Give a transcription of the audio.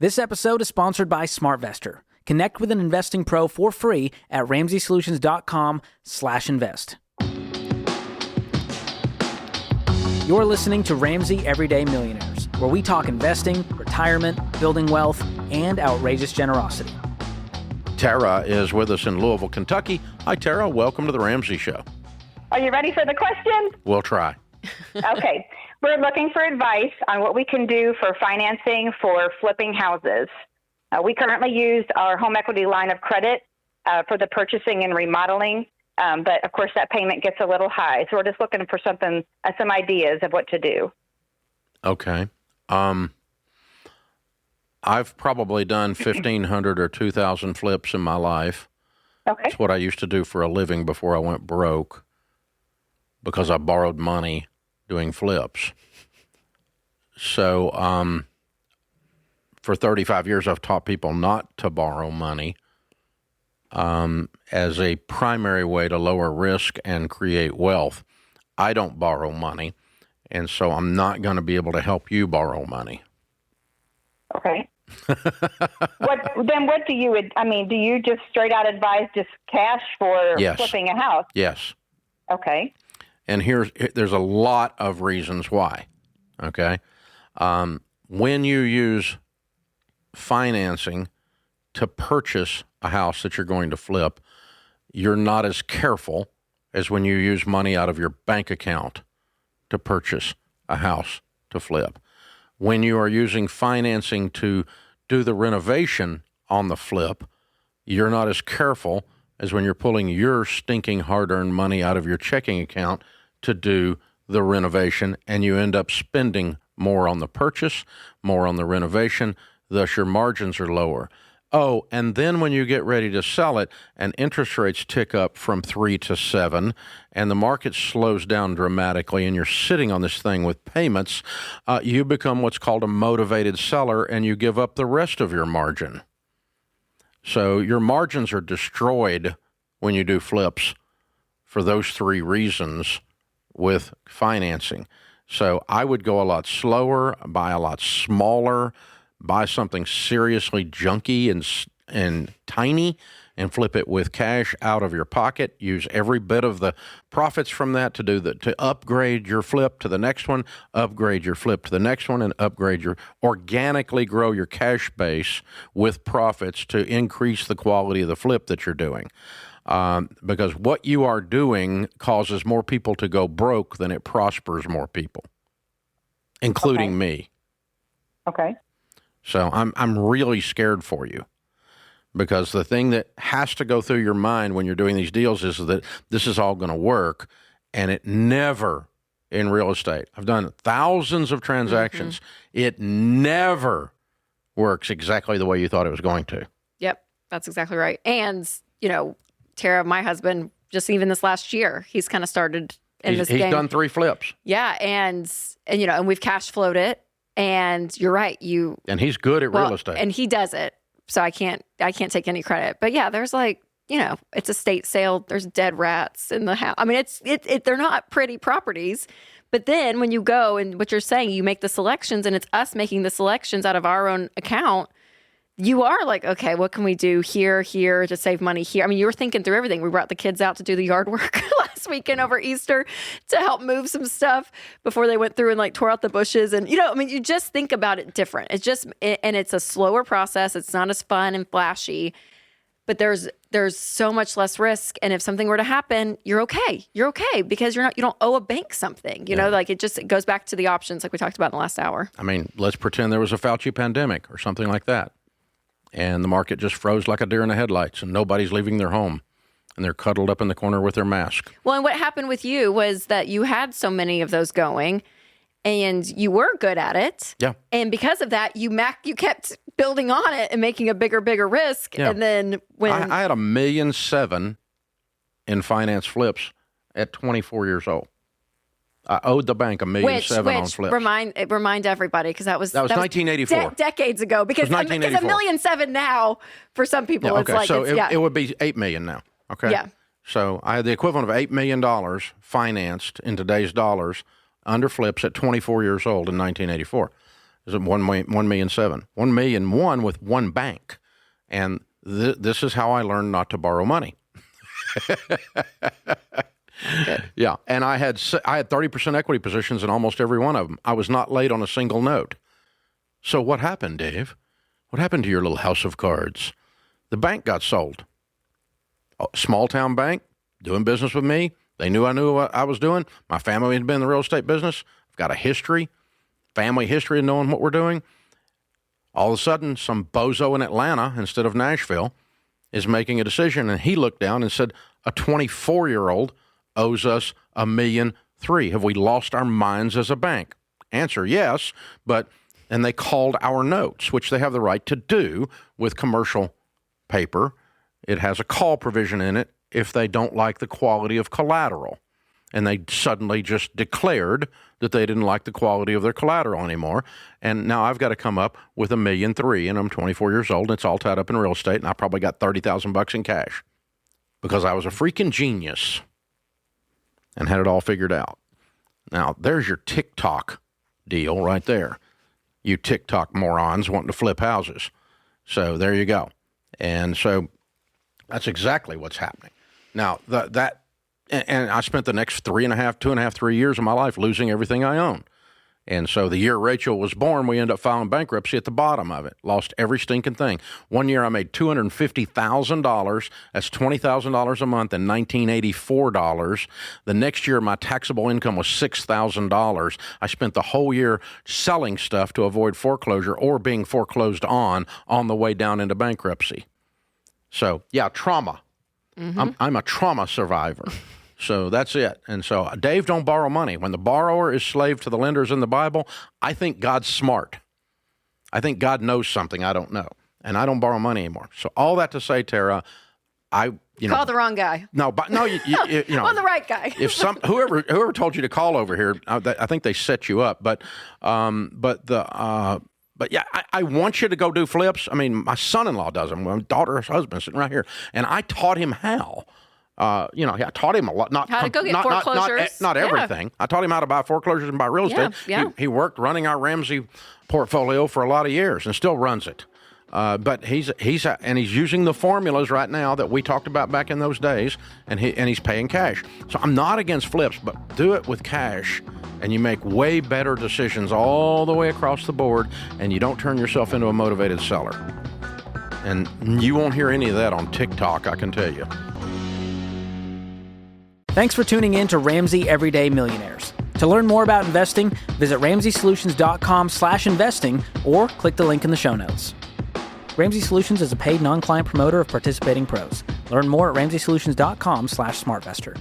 This episode is sponsored by SmartVestor. Connect with an investing pro for free at RamseySolutions.com/invest. You're listening to Ramsey Everyday Millionaires, where we talk investing, retirement, building wealth, and outrageous generosity. Tara is with us in Louisville, Kentucky. Hi, Tara. Welcome to the Ramsey Show. Are you ready for the question? We'll try. Okay. We're looking for advice on what we can do for financing for flipping houses. We currently use our home equity line of credit for the purchasing and remodeling, but of course that payment gets a little high. So we're just looking for some ideas of what to do. Okay. I've probably done 1,500 or 2,000 flips in my life. Okay. That's what I used to do for a living before I went broke because I borrowed money doing flips. So for 35 years, I've taught people not to borrow money as a primary way to lower risk and create wealth. I don't borrow money, and so I'm not going to be able to help you borrow money. Okay. What do you, do you just straight out advise just cash for flipping a house? Yes. Okay. And there's a lot of reasons why, okay? When you use financing to purchase a house that you're going to flip, you're not as careful as when you use money out of your bank account to purchase a house to flip. When you are using financing to do the renovation on the flip, you're not as careful as when you're pulling your stinking hard-earned money out of your checking account to do the renovation, and you end up spending more on the purchase, more on the renovation, thus your margins are lower. Oh, and then when you get ready to sell it and interest rates tick up from 3 to 7 and the market slows down dramatically and you're sitting on this thing with payments, you become what's called a motivated seller and you give up the rest of your margin. So your margins are destroyed when you do flips for those three reasons with financing. So I would go a lot slower, buy a lot smaller, buy something seriously junky and tiny, and flip it with cash out of your pocket. Use every bit of the profits from that to upgrade your flip to the next one, upgrade your flip to the next one, and organically grow your cash base with profits to increase the quality of the flip that you're doing. Because what you are doing causes more people to go broke than it prospers more people, including me. Okay. So I'm really scared for you, because the thing that has to go through your mind when you're doing these deals is that this is all going to work, and it never, in real estate, I've done thousands of transactions, it never works exactly the way you thought it was going to. Yep, that's exactly right. And, Tara, my husband, just even this last year, he's kind of started in this game. He's done 3 flips. Yeah, and we've cash flowed it. And you're right. And he's good at real estate. And he does it. So I can't take any credit. But yeah, there's it's a state sale. There's dead rats in the house. I mean, they're not pretty properties. But then when you go and what you're saying, you make the selections and it's us making the selections out of our own account. You are like, okay, what can we do here to save money here? I mean, you were thinking through everything. We brought the kids out to do the yard work last weekend over Easter to help move some stuff before they went through and tore out the bushes. And, you just think about it different. And it's a slower process. It's not as fun and flashy, but there's so much less risk. And if something were to happen, you're okay. You're okay because you don't owe a bank something, it goes back to the options like we talked about in the last hour. I mean, let's pretend there was a Fauci pandemic or something like that. And the market just froze like a deer in the headlights, and nobody's leaving their home, and they're cuddled up in the corner with their mask. Well, and what happened with you was that you had so many of those going, and you were good at it. Yeah. And because of that, you kept building on it and making a bigger risk. Yeah. And then when I had $1.7 million in finance flips at 24 years old. I owed the bank $1.7 million on flips. Remind everybody, because that was 1984. Decades ago. Because $1.7 million now for some people, okay. It would be $8 million now. Okay. Yeah. So I had the equivalent of $8 million financed in today's dollars under flips at 24 years old in 1984. Is it 1,000,007? 1,000,001 with one bank. And this is how I learned not to borrow money. Yeah, and I had 30% equity positions in almost every one of them. I was not late on a single note. So what happened, Dave? What happened to your little house of cards? The bank got sold. A small town bank, doing business with me. They knew I knew what I was doing. My family had been in the real estate business. I've got a family history of knowing what we're doing. All of a sudden, some bozo in Atlanta instead of Nashville is making a decision, and he looked down and said, a 24-year-old owes us $1,300,000. Have we lost our minds as a bank? Answer, yes, and they called our notes, which they have the right to do with commercial paper. It has a call provision in it if they don't like the quality of collateral. And they suddenly just declared that they didn't like the quality of their collateral anymore. And now I've got to come up with $1,300,000, and I'm 24 years old, and it's all tied up in real estate, and I probably got $30,000 in cash because I was a freaking genius and had it all figured out. Now, there's your TikTok deal right there. You TikTok morons wanting to flip houses. So there you go. And so that's exactly what's happening. Now, and I spent the next 3 years of my life losing everything I own. And so the year Rachel was born, we ended up filing bankruptcy at the bottom of it. Lost every stinking thing. One year I made $250,000. That's $20,000 a month in $1,984. The next year my taxable income was $6,000. I spent the whole year selling stuff to avoid foreclosure or being foreclosed on the way down into bankruptcy. So, yeah, trauma. Mm-hmm. I'm a trauma survivor. So that's it. And so Dave, don't borrow money. When the borrower is slave to the lenders in the Bible, I think God's smart. I think God knows something I don't know. And I don't borrow money anymore. So all that to say, Tara, call the wrong guy. No, but no, you know, on the right guy. If whoever told you to call over here, I think they set you up. But yeah, I want you to go do flips. I mean, my son-in-law does them. My daughter's husband sitting right here, and I taught him how. I taught him a lot. How to go get foreclosures. Not everything. Yeah. I taught him how to buy foreclosures and buy real estate. Yeah. He worked running our Ramsey portfolio for a lot of years and still runs it. But he's using the formulas right now that we talked about back in those days, and he's paying cash. So I'm not against flips, but do it with cash, and you make way better decisions all the way across the board, and you don't turn yourself into a motivated seller. And you won't hear any of that on TikTok, I can tell you. Thanks for tuning in to Ramsey Everyday Millionaires. To learn more about investing, visit RamseySolutions.com/investing or click the link in the show notes. Ramsey Solutions is a paid non-client promoter of participating pros. Learn more at RamseySolutions.com/SmartVestor.